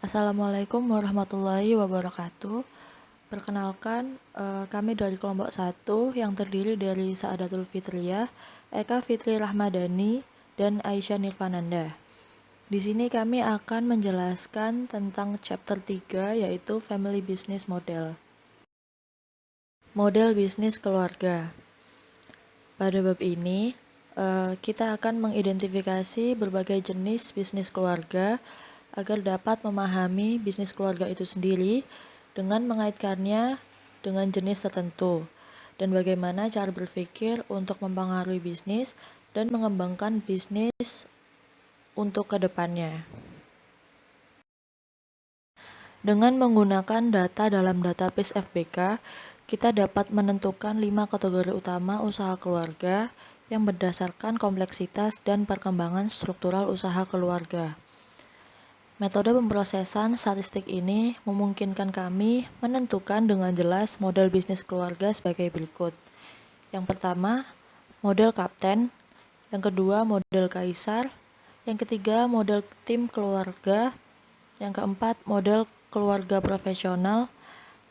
Assalamualaikum warahmatullahi wabarakatuh. Perkenalkan, kami dari kelompok 1 yang terdiri dari Saadatul Fitriyah, Eka Fitri Rahmadani, dan Aisyah Nirvananda. Di sini kami akan menjelaskan tentang chapter 3 yaitu Family Business Model. Model bisnis keluarga. Pada bab ini, kita akan mengidentifikasi berbagai jenis bisnis keluarga agar dapat memahami bisnis keluarga itu sendiri dengan mengaitkannya dengan jenis tertentu dan bagaimana cara berpikir untuk mempengaruhi bisnis dan mengembangkan bisnis untuk kedepannya. Dengan menggunakan data dalam database FBK, kita dapat menentukan 5 kategori utama usaha keluarga yang berdasarkan kompleksitas dan perkembangan struktural usaha keluarga. Metode pemrosesan statistik ini memungkinkan kami menentukan dengan jelas model bisnis keluarga sebagai berikut. Yang pertama, model kapten. Yang kedua, model kaisar. Yang ketiga, model tim keluarga. Yang keempat, model keluarga profesional.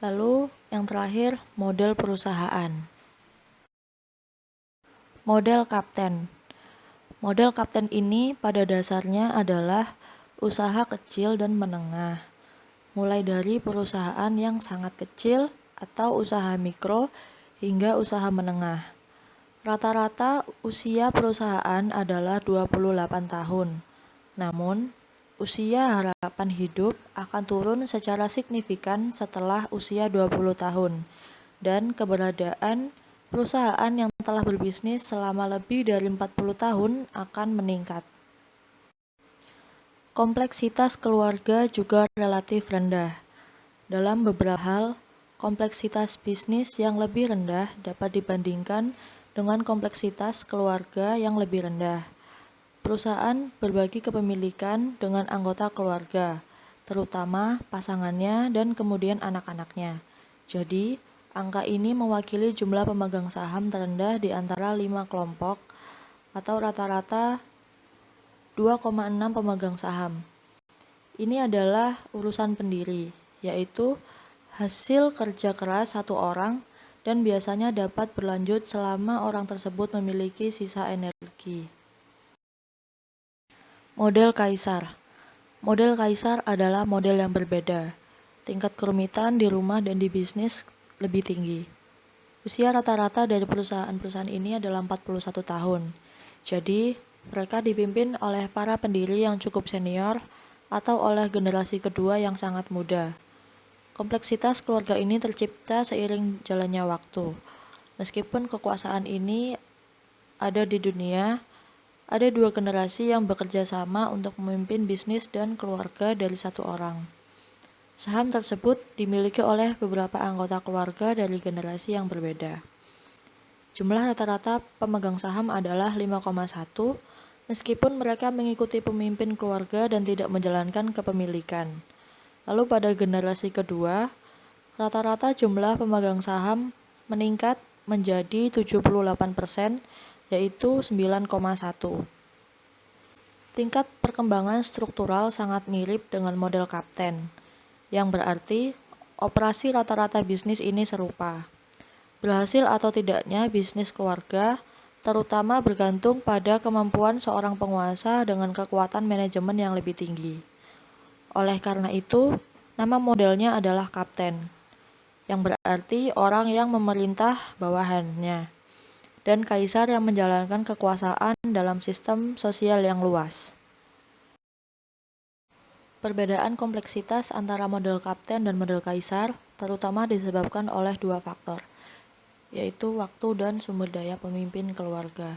Lalu yang terakhir, model perusahaan. Model kapten. Model kapten ini pada dasarnya adalah usaha kecil dan menengah, mulai dari perusahaan yang sangat kecil atau usaha mikro hingga usaha menengah. Rata-rata usia perusahaan adalah 28 tahun. Namun, usia harapan hidup akan turun secara signifikan setelah usia 20 tahun dan keberadaan perusahaan yang telah berbisnis selama lebih dari 40 tahun akan meningkat. Kompleksitas keluarga juga relatif rendah. Dalam beberapa hal, kompleksitas bisnis yang lebih rendah dapat dibandingkan dengan kompleksitas keluarga yang lebih rendah. Perusahaan berbagi kepemilikan dengan anggota keluarga, terutama pasangannya dan kemudian anak-anaknya. Jadi, angka ini mewakili jumlah pemegang saham terendah di antara 5 kelompok atau rata-rata 2,6 pemegang saham. Ini adalah urusan pendiri, yaitu hasil kerja keras satu orang dan biasanya dapat berlanjut selama orang tersebut memiliki sisa energi. Model kaisar. Model kaisar adalah model yang berbeda. Tingkat kerumitan di rumah dan di bisnis lebih tinggi. Usia rata-rata dari perusahaan-perusahaan ini adalah 41 tahun. Jadi, mereka dipimpin oleh para pendiri yang cukup senior atau oleh generasi kedua yang sangat muda. Kompleksitas keluarga ini tercipta seiring jalannya waktu. Meskipun kekuasaan ini ada di dunia, ada 2 generasi yang bekerja sama untuk memimpin bisnis dan keluarga dari satu orang. Saham tersebut dimiliki oleh beberapa anggota keluarga dari generasi yang berbeda. Jumlah rata-rata pemegang saham adalah 5,1, meskipun mereka mengikuti pemimpin keluarga dan tidak menjalankan kepemilikan. Lalu pada generasi kedua, rata-rata jumlah pemegang saham meningkat menjadi 78%, yaitu 9,1. Tingkat perkembangan struktural sangat mirip dengan model kapten, yang berarti operasi rata-rata bisnis ini serupa. Berhasil atau tidaknya bisnis keluarga terutama bergantung pada kemampuan seorang penguasa dengan kekuatan manajemen yang lebih tinggi. Oleh karena itu, nama modelnya adalah kapten, yang berarti orang yang memerintah bawahannya, dan kaisar yang menjalankan kekuasaan dalam sistem sosial yang luas. Perbedaan kompleksitas antara model kapten dan model kaisar terutama disebabkan oleh 2 faktor, yaitu waktu dan sumber daya pemimpin keluarga.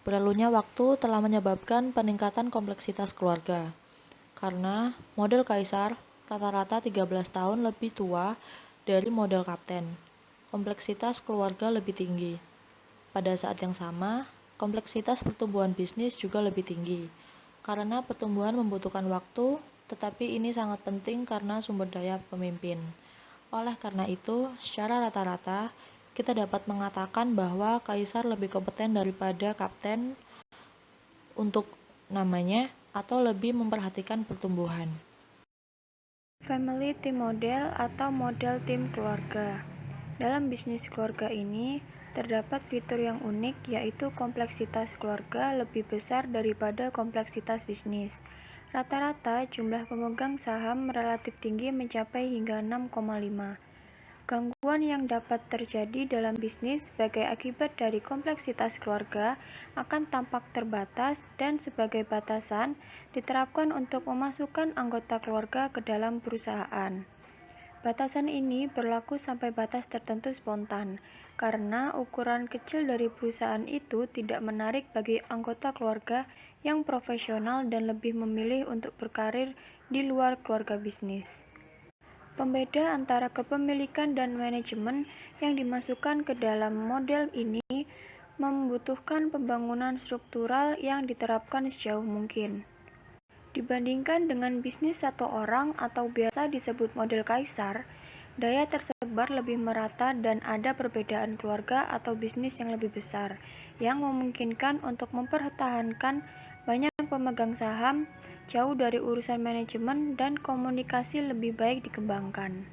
Berlalunya waktu telah menyebabkan peningkatan kompleksitas keluarga, karena model kaisar rata-rata 13 tahun lebih tua dari model kapten. Kompleksitas keluarga lebih tinggi. Pada saat yang sama, kompleksitas pertumbuhan bisnis juga lebih tinggi, karena pertumbuhan membutuhkan waktu, tetapi ini sangat penting karena sumber daya pemimpin. Oleh karena itu, secara rata-rata, kita dapat mengatakan bahwa kaisar lebih kompeten daripada kapten untuk namanya atau lebih memperhatikan pertumbuhan. Family team model atau model tim keluarga. Dalam bisnis keluarga ini, terdapat fitur yang unik, yaitu kompleksitas keluarga lebih besar daripada kompleksitas bisnis. Rata-rata jumlah pemegang saham relatif tinggi mencapai hingga 6,5. Gangguan yang dapat terjadi dalam bisnis sebagai akibat dari kompleksitas keluarga akan tampak terbatas dan sebagai batasan diterapkan untuk memasukkan anggota keluarga ke dalam perusahaan. Batasan ini berlaku sampai batas tertentu spontan, karena ukuran kecil dari perusahaan itu tidak menarik bagi anggota keluarga yang profesional dan lebih memilih untuk berkarir di luar keluarga bisnis. Pembeda antara kepemilikan dan manajemen yang dimasukkan ke dalam model ini membutuhkan pembangunan struktural yang diterapkan sejauh mungkin. Dibandingkan dengan bisnis satu orang atau biasa disebut model kaisar, daya tersebar lebih merata dan ada perbedaan keluarga atau bisnis yang lebih besar, yang memungkinkan untuk mempertahankan banyak pemegang saham, jauh dari urusan manajemen, dan komunikasi lebih baik dikembangkan.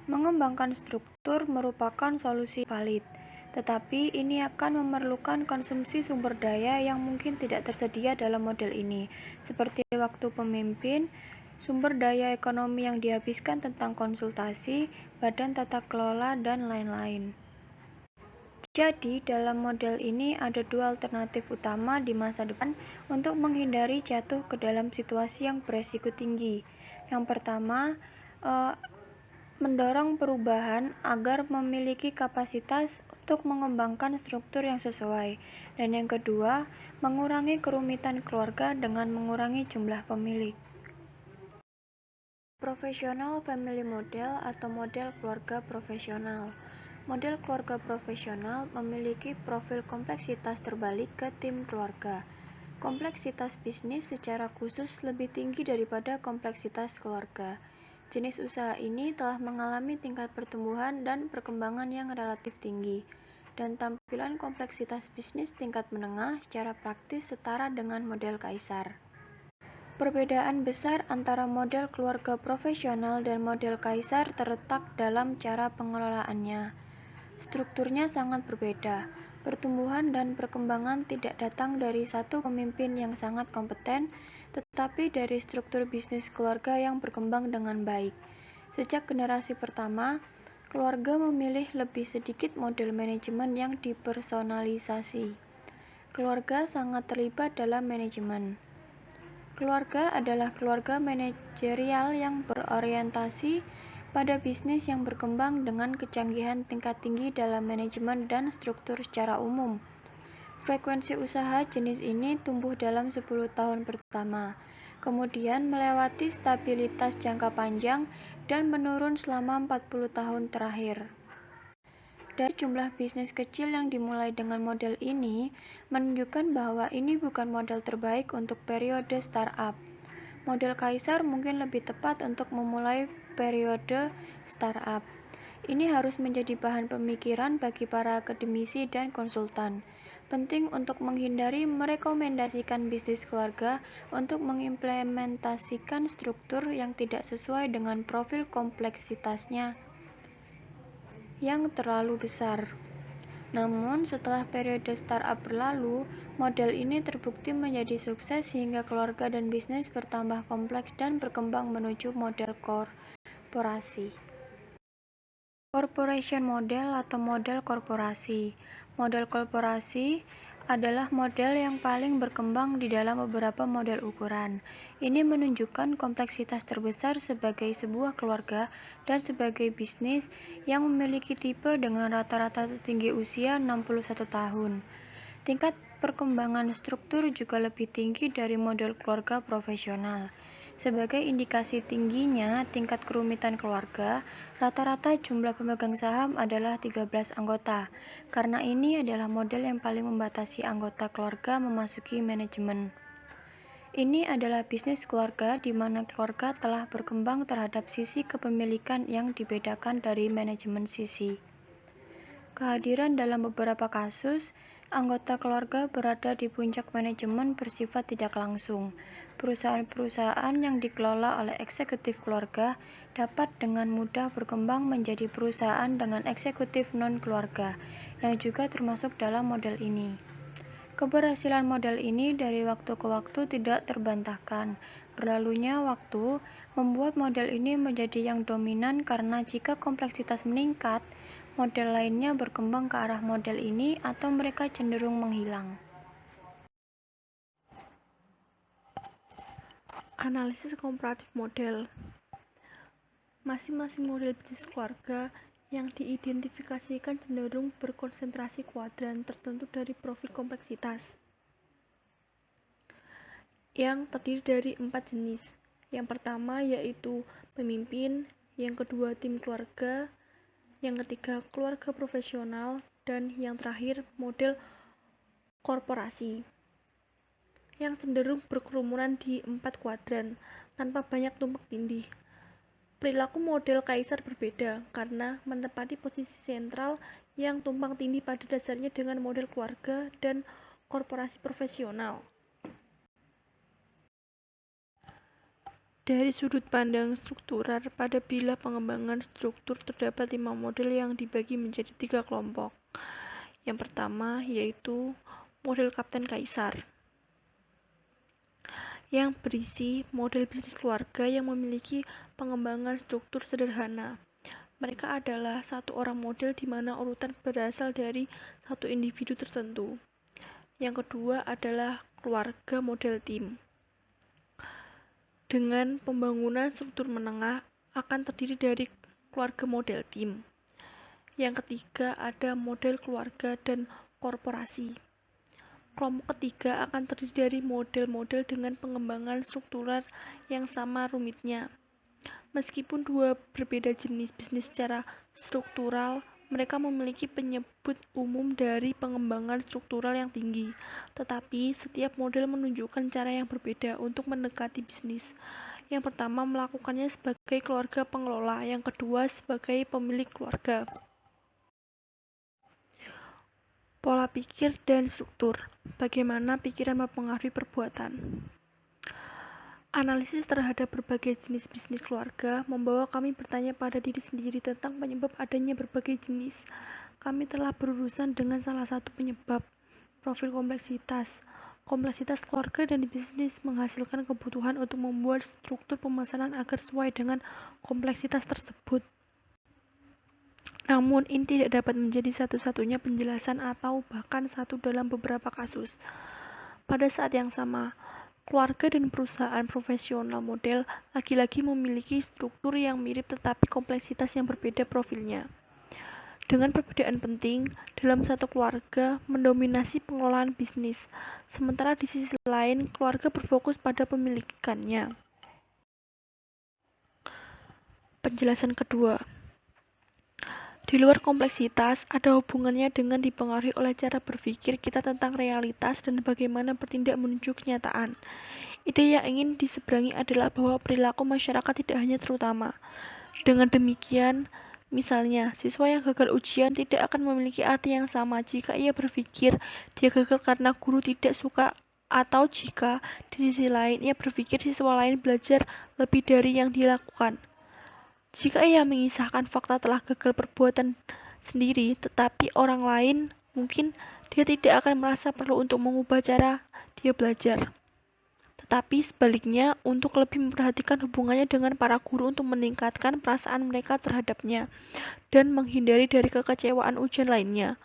Mengembangkan struktur merupakan solusi valid, tetapi ini akan memerlukan konsumsi sumber daya yang mungkin tidak tersedia dalam model ini, seperti waktu pemimpin, sumber daya ekonomi yang dihabiskan tentang konsultasi, badan tata kelola, dan lain-lain. Jadi, dalam model ini ada dua alternatif utama di masa depan untuk menghindari jatuh ke dalam situasi yang beresiko tinggi. Yang pertama, mendorong perubahan agar memiliki kapasitas untuk mengembangkan struktur yang sesuai. Dan yang kedua, mengurangi kerumitan keluarga dengan mengurangi jumlah pemilik. Professional family model atau model keluarga profesional. Model keluarga profesional memiliki profil kompleksitas terbalik ke tim keluarga. Kompleksitas bisnis secara khusus lebih tinggi daripada kompleksitas keluarga. Jenis usaha ini telah mengalami tingkat pertumbuhan dan perkembangan yang relatif tinggi, dan tampilan kompleksitas bisnis tingkat menengah secara praktis setara dengan model kaisar. Perbedaan besar antara model keluarga profesional dan model kaisar terletak dalam cara pengelolaannya. Strukturnya sangat berbeda. Pertumbuhan dan perkembangan tidak datang dari satu pemimpin yang sangat kompeten, tetapi dari struktur bisnis keluarga yang berkembang dengan baik. Sejak generasi pertama, keluarga memilih lebih sedikit model manajemen yang dipersonalisasi. Keluarga sangat terlibat dalam manajemen. Keluarga adalah keluarga manajerial yang berorientasi pada bisnis yang berkembang dengan kecanggihan tingkat tinggi dalam manajemen dan struktur secara umum. Frekuensi usaha jenis ini tumbuh dalam 10 tahun pertama, kemudian melewati stabilitas jangka panjang dan menurun selama 40 tahun terakhir. Dari jumlah bisnis kecil yang dimulai dengan model ini, menunjukkan bahwa ini bukan model terbaik untuk periode startup. Model kaisar mungkin lebih tepat untuk memulai periode startup. Ini harus menjadi bahan pemikiran bagi para akademisi dan konsultan. Penting untuk menghindari merekomendasikan bisnis keluarga untuk mengimplementasikan struktur yang tidak sesuai dengan profil kompleksitasnya yang terlalu besar. Namun, setelah periode startup berlalu, model ini terbukti menjadi sukses sehingga keluarga dan bisnis bertambah kompleks dan berkembang menuju model korporasi. Corporation model atau model korporasi. Model korporasi adalah model yang paling berkembang di dalam beberapa model ukuran. Ini menunjukkan kompleksitas terbesar sebagai sebuah keluarga dan sebagai bisnis yang memiliki tipe dengan rata-rata tertinggi usia 61 tahun. Tingkat perkembangan struktur juga lebih tinggi dari model keluarga profesional. Sebagai indikasi tingginya tingkat kerumitan keluarga, rata-rata jumlah pemegang saham adalah 13 anggota. Karena ini adalah model yang paling membatasi anggota keluarga memasuki manajemen. Ini adalah bisnis keluarga di mana keluarga telah berkembang terhadap sisi kepemilikan yang dibedakan dari manajemen sisi. Kehadiran dalam beberapa kasus, anggota keluarga berada di puncak manajemen bersifat tidak langsung. Perusahaan-perusahaan yang dikelola oleh eksekutif keluarga dapat dengan mudah berkembang menjadi perusahaan dengan eksekutif non-keluarga, yang juga termasuk dalam model ini. Keberhasilan model ini dari waktu ke waktu tidak terbantahkan. Berlalunya waktu membuat model ini menjadi yang dominan karena jika kompleksitas meningkat, model lainnya berkembang ke arah model ini atau mereka cenderung menghilang. Analisis komparatif model. Masing-masing model bisnis keluarga yang diidentifikasikan cenderung berkonsentrasi kuadran tertentu dari profil kompleksitas yang terdiri dari 4 jenis. Yang pertama yaitu pemimpin, yang kedua tim keluarga, yang ketiga keluarga profesional, dan yang terakhir model korporasi yang cenderung berkerumunan di 4 kuadran tanpa banyak tumpang tindih. Perilaku model kaisar berbeda karena menempati posisi sentral yang tumpang tindih pada dasarnya dengan model keluarga dan korporasi profesional. Dari sudut pandang struktural, pada bilah pengembangan struktur terdapat 5 model yang dibagi menjadi 3 kelompok. Yang pertama yaitu model Kapten Kaisar, yang berisi model bisnis keluarga yang memiliki pengembangan struktur sederhana. Mereka adalah satu orang model di mana urutan berasal dari satu individu tertentu. Yang kedua adalah keluarga model tim, dengan pembangunan struktur menengah akan terdiri dari keluarga model tim. Yang ketiga ada model keluarga dan korporasi. Kelompok ketiga akan terdiri dari model-model dengan pengembangan struktural yang sama rumitnya. Meskipun dua berbeda jenis bisnis secara struktural, mereka memiliki penyebut umum dari pengembangan struktural yang tinggi. Tetapi, setiap model menunjukkan cara yang berbeda untuk mendekati bisnis. Yang pertama melakukannya sebagai keluarga pengelola, yang kedua sebagai pemilik keluarga. Pola pikir dan struktur. Bagaimana pikiran mempengaruhi perbuatan? Analisis terhadap berbagai jenis bisnis keluarga membawa kami bertanya pada diri sendiri tentang penyebab adanya berbagai jenis. Kami telah berurusan dengan salah satu penyebab, profil kompleksitas. Kompleksitas keluarga dan bisnis menghasilkan kebutuhan untuk membuat struktur pemesanan agar sesuai dengan kompleksitas tersebut. Namun, ini tidak dapat menjadi satu-satunya penjelasan atau bahkan satu dalam beberapa kasus. Pada saat yang sama, keluarga dan perusahaan profesional model lagi-lagi memiliki struktur yang mirip tetapi kompleksitas yang berbeda profilnya. Dengan perbedaan penting, dalam satu keluarga mendominasi pengelolaan bisnis, sementara di sisi lain keluarga berfokus pada pemilikannya. Penjelasan kedua. Di luar kompleksitas, ada hubungannya dengan dipengaruhi oleh cara berpikir kita tentang realitas dan bagaimana bertindak menuju kenyataan. Ide yang ingin diseberangi adalah bahwa perilaku masyarakat tidak hanya terutama. Dengan demikian, misalnya, siswa yang gagal ujian tidak akan memiliki arti yang sama jika ia berpikir dia gagal karena guru tidak suka atau jika di sisi lain ia berpikir siswa lain belajar lebih dari yang dilakukan. Jika ia mengisahkan fakta telah gagal perbuatan sendiri, tetapi orang lain mungkin dia tidak akan merasa perlu untuk mengubah cara dia belajar. Tetapi sebaliknya, untuk lebih memperhatikan hubungannya dengan para guru untuk meningkatkan perasaan mereka terhadapnya dan menghindari dari kekecewaan ujian lainnya.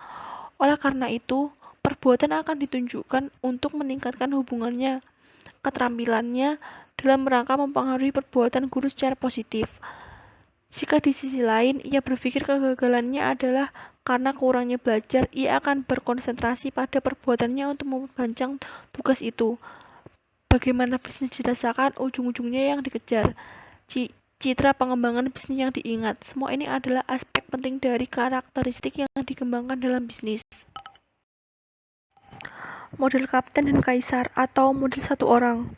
Oleh karena itu, perbuatan akan ditunjukkan untuk meningkatkan hubungannya, keterampilannya dalam rangka mempengaruhi perbuatan guru secara positif. Jika di sisi lain ia berpikir kegagalannya adalah karena kurangnya belajar, ia akan berkonsentrasi pada perbuatannya untuk memperpanjang tugas itu. Bagaimana bisnis dirasakan, ujung-ujungnya yang dikejar. Citra pengembangan bisnis yang diingat. Semua ini adalah aspek penting dari karakteristik yang dikembangkan dalam bisnis. Model Kapten dan Kaisar atau model satu orang.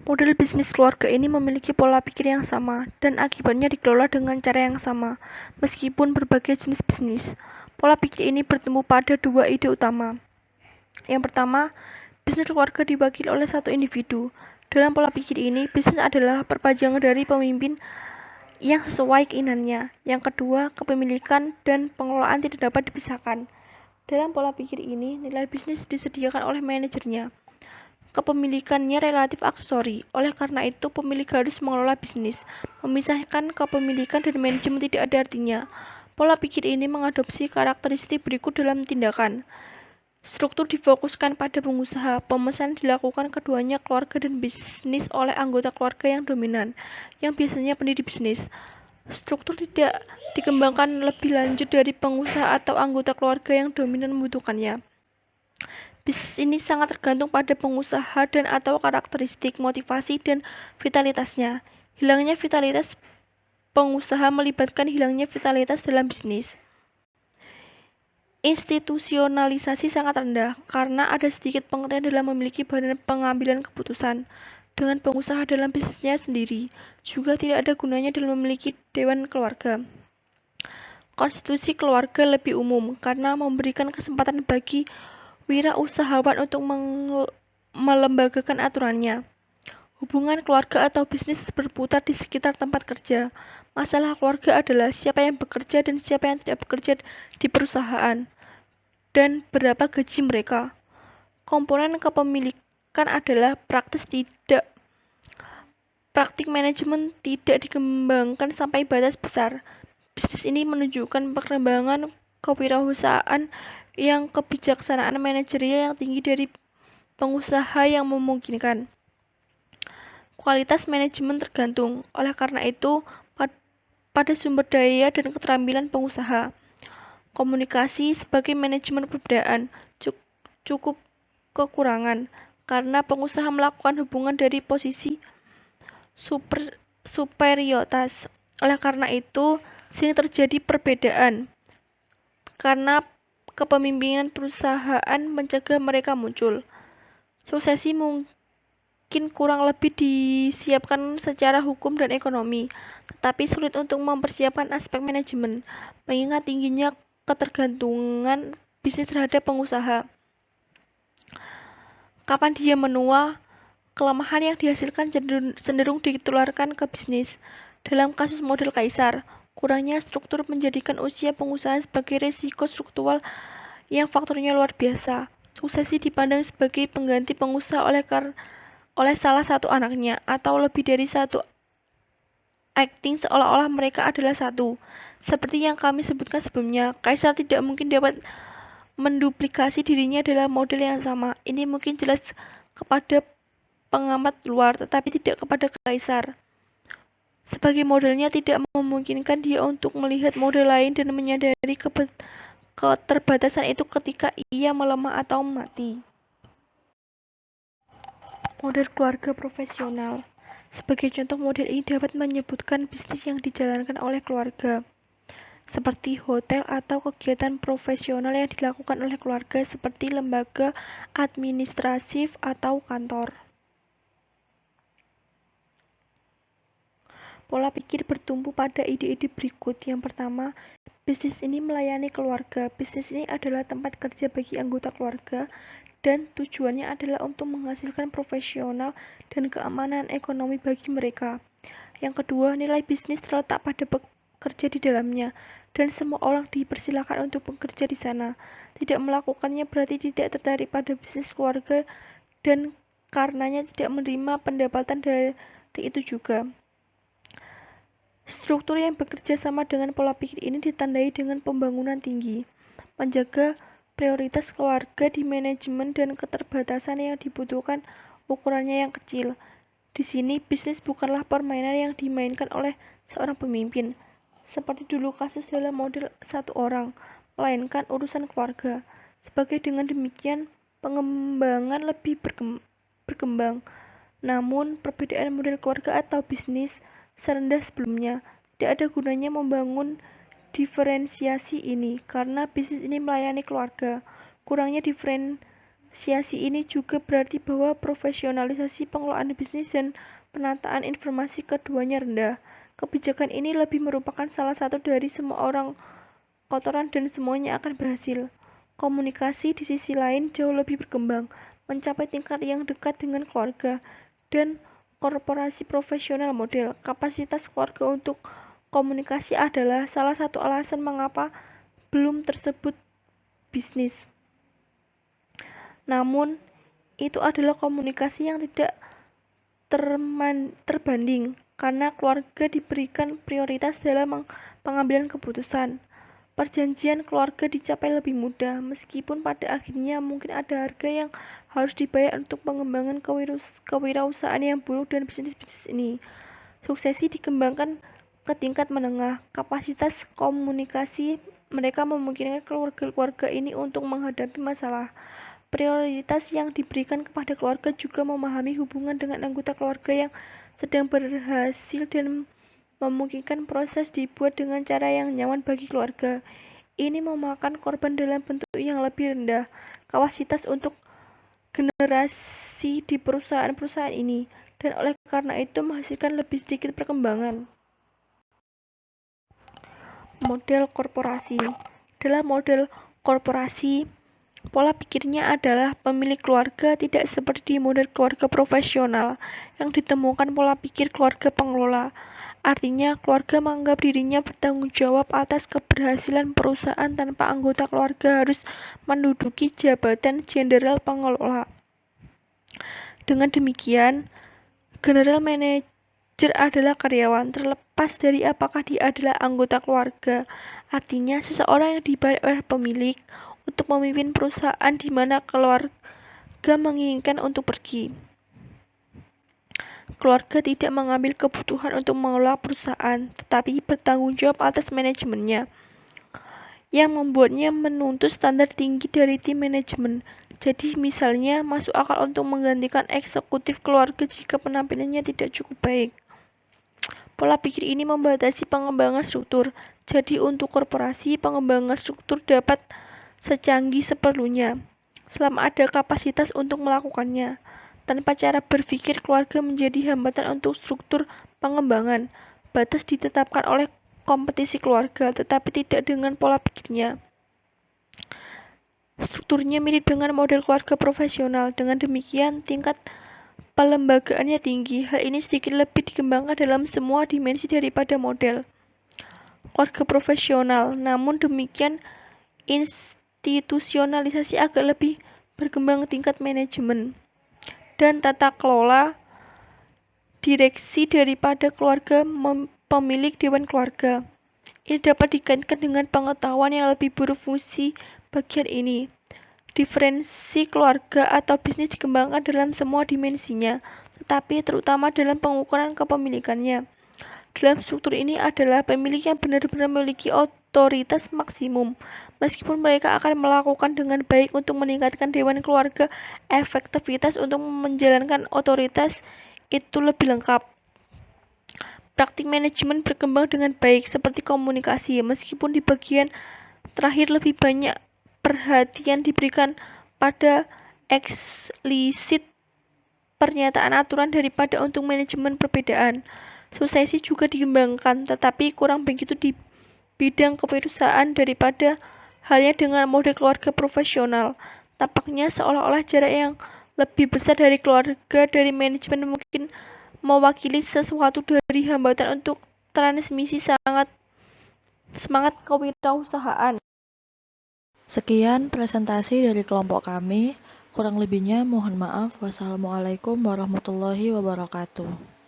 Model bisnis keluarga ini memiliki pola pikir yang sama, dan akibatnya dikelola dengan cara yang sama, meskipun berbagai jenis bisnis. Pola pikir ini bertemu pada dua ide utama. Yang pertama, bisnis keluarga diwakili oleh satu individu. Dalam pola pikir ini, bisnis adalah perpanjangan dari pemimpin yang sesuai keinginannya. Yang kedua, kepemilikan dan pengelolaan tidak dapat dipisahkan. Dalam pola pikir ini, nilai bisnis disediakan oleh manajernya. Kepemilikannya relatif aksesori, oleh karena itu pemilik harus mengelola bisnis. Memisahkan kepemilikan dan manajemen tidak ada artinya. Pola pikir ini mengadopsi karakteristik berikut dalam tindakan. Struktur difokuskan pada pengusaha, pemesanan dilakukan keduanya keluarga dan bisnis oleh anggota keluarga yang dominan, yang biasanya pendiri bisnis. Struktur tidak dikembangkan lebih lanjut dari pengusaha atau anggota keluarga yang dominan membutuhkannya. Bisnis ini sangat tergantung pada pengusaha dan atau karakteristik, motivasi, dan vitalitasnya. Hilangnya vitalitas pengusaha melibatkan hilangnya vitalitas dalam bisnis. Institusionalisasi sangat rendah karena ada sedikit pengertian dalam memiliki badan pengambilan keputusan. Dengan pengusaha dalam bisnisnya sendiri, juga tidak ada gunanya dalam memiliki dewan keluarga. Konstitusi keluarga lebih umum karena memberikan kesempatan bagi wirausahawan untuk melembagakan aturannya. Hubungan keluarga atau bisnis berputar di sekitar tempat kerja. Masalah keluarga adalah siapa yang bekerja dan siapa yang tidak bekerja di perusahaan, dan berapa gaji mereka. Komponen kepemilikan adalah praktik manajemen tidak dikembangkan sampai batas besar. Bisnis ini menunjukkan perkembangan kewirausahaan yang kebijaksanaan manajerial yang tinggi dari pengusaha yang memungkinkan. Kualitas manajemen tergantung, oleh karena itu, pada sumber daya dan keterampilan pengusaha. Komunikasi sebagai manajemen perbedaan cukup kekurangan, karena pengusaha melakukan hubungan dari posisi superioritas. Oleh karena itu, sering terjadi perbedaan, karena kepemimpinan perusahaan mencegah mereka muncul. Suksesi mungkin kurang lebih disiapkan secara hukum dan ekonomi, tetapi sulit untuk mempersiapkan aspek manajemen, mengingat tingginya ketergantungan bisnis terhadap pengusaha. Kapan dia menua, kelemahan yang dihasilkan cenderung ditularkan ke bisnis. Dalam kasus model Kaisar, kurangnya struktur menjadikan usia pengusaha sebagai risiko struktural yang faktornya luar biasa. Suksesi dipandang sebagai pengganti pengusaha oleh salah satu anaknya, atau lebih dari satu, acting seolah-olah mereka adalah satu. Seperti yang kami sebutkan sebelumnya, Kaisar tidak mungkin dapat menduplikasi dirinya dalam model yang sama. Ini mungkin jelas kepada pengamat luar, tetapi tidak kepada Kaisar. Sebagai modelnya tidak memungkinkan dia untuk melihat model lain dan menyadari keterbatasan itu ketika ia melemah atau mati. Model keluarga profesional. Sebagai contoh model ini dapat menyebutkan bisnis yang dijalankan oleh keluarga, seperti hotel atau kegiatan profesional yang dilakukan oleh keluarga seperti lembaga administratif atau kantor. Pola pikir bertumpu pada ide-ide berikut. Yang pertama, bisnis ini melayani keluarga. Bisnis ini adalah tempat kerja bagi anggota keluarga dan tujuannya adalah untuk menghasilkan profesional dan keamanan ekonomi bagi mereka. Yang kedua, nilai bisnis terletak pada bekerja di dalamnya dan semua orang dipersilakan untuk bekerja di sana. Tidak melakukannya berarti tidak tertarik pada bisnis keluarga dan karenanya tidak menerima pendapatan dari itu juga. Struktur yang bekerja sama dengan pola pikir ini ditandai dengan pembangunan tinggi, menjaga prioritas keluarga di manajemen dan keterbatasan yang dibutuhkan ukurannya yang kecil. Di sini, bisnis bukanlah permainan yang dimainkan oleh seorang pemimpin, seperti dulu kasus dalam model satu orang, melainkan urusan keluarga. Sebagai dengan demikian, pengembangan lebih berkembang. Namun, perbedaan model keluarga atau bisnis serendah sebelumnya, tidak ada gunanya membangun diferensiasi ini, karena bisnis ini melayani keluarga. Kurangnya diferensiasi ini juga berarti bahwa profesionalisasi pengelolaan bisnis dan penataan informasi keduanya rendah. Kebijakan ini lebih merupakan salah satu dari semua orang kotoran dan semuanya akan berhasil. Komunikasi di sisi lain jauh lebih berkembang. mencapai tingkat yang dekat dengan keluarga, dan korporasi profesional model. Kapasitas keluarga untuk komunikasi adalah salah satu alasan mengapa belum tersebut bisnis. Namun, itu adalah komunikasi yang tidak terbanding karena keluarga diberikan prioritas dalam pengambilan keputusan. Perjanjian keluarga dicapai lebih mudah, meskipun pada akhirnya mungkin ada harga yang harus dibayar untuk pengembangan kewirausahaan yang buruk dan bisnis-bisnis ini. Suksesi dikembangkan ke tingkat menengah. Kapasitas komunikasi mereka memungkinkan keluarga-keluarga ini untuk menghadapi masalah. Prioritas yang diberikan kepada keluarga juga memahami hubungan dengan anggota keluarga yang sedang berhasil dan memungkinkan proses dibuat dengan cara yang nyaman bagi keluarga. Ini memakan korban dalam bentuk yang lebih rendah. Kapasitas untuk generasi di perusahaan-perusahaan ini, dan oleh karena itu menghasilkan lebih sedikit perkembangan. Model korporasi. Dalam model korporasi, pola pikirnya adalah pemilik keluarga tidak seperti di model keluarga profesional yang ditemukan pola pikir keluarga pengelola. Artinya, keluarga menganggap dirinya bertanggung jawab atas keberhasilan perusahaan tanpa anggota keluarga harus menduduki jabatan jenderal pengelola. Dengan demikian, general manager adalah karyawan, terlepas dari apakah dia adalah anggota keluarga. Artinya, seseorang yang dibayar oleh pemilik untuk memimpin perusahaan di mana keluarga menginginkan untuk pergi. Keluarga tidak mengambil kebutuhan untuk mengelola perusahaan, tetapi bertanggung jawab atas manajemennya, yang membuatnya menuntut standar tinggi dari tim manajemen. Jadi misalnya masuk akal untuk menggantikan eksekutif keluarga jika penampilannya tidak cukup baik. Pola pikir ini membatasi pengembangan struktur. Jadi untuk korporasi, pengembangan struktur dapat secanggih seperlunya, selama ada kapasitas untuk melakukannya. Tanpa cara berpikir keluarga menjadi hambatan untuk struktur pengembangan. Batas ditetapkan oleh kompetisi keluarga, tetapi tidak dengan pola pikirnya. Strukturnya mirip dengan model keluarga profesional. Dengan demikian, tingkat pelembagaannya tinggi. Hal ini sedikit lebih dikembangkan dalam semua dimensi daripada model keluarga profesional. Namun demikian, institusionalisasi agak lebih berkembang tingkat manajemen dan tata kelola direksi daripada keluarga pemilik dewan keluarga. Ini dapat dikaitkan dengan pengetahuan yang lebih berfungsi bagian ini. Diferensi keluarga atau bisnis dikembangkan dalam semua dimensinya, tetapi terutama dalam pengukuran kepemilikannya. Dalam struktur ini adalah pemilik yang benar-benar memiliki otoritas maksimum. Meskipun mereka akan melakukan dengan baik untuk meningkatkan dewan keluarga, efektivitas untuk menjalankan otoritas itu lebih lengkap. Praktik manajemen berkembang dengan baik seperti komunikasi, meskipun di bagian terakhir lebih banyak perhatian diberikan pada eksplisit pernyataan aturan daripada untuk manajemen perbedaan. Suksesi juga dikembangkan, tetapi kurang begitu di bidang kewirausahaan daripada halnya dengan model keluarga profesional. Tampaknya seolah-olah jarak yang lebih besar dari keluarga dari manajemen mungkin mewakili sesuatu dari hambatan untuk transmisi semangat kewirausahaan. Sekian presentasi dari kelompok kami. Kurang lebihnya mohon maaf. Wassalamualaikum warahmatullahi wabarakatuh.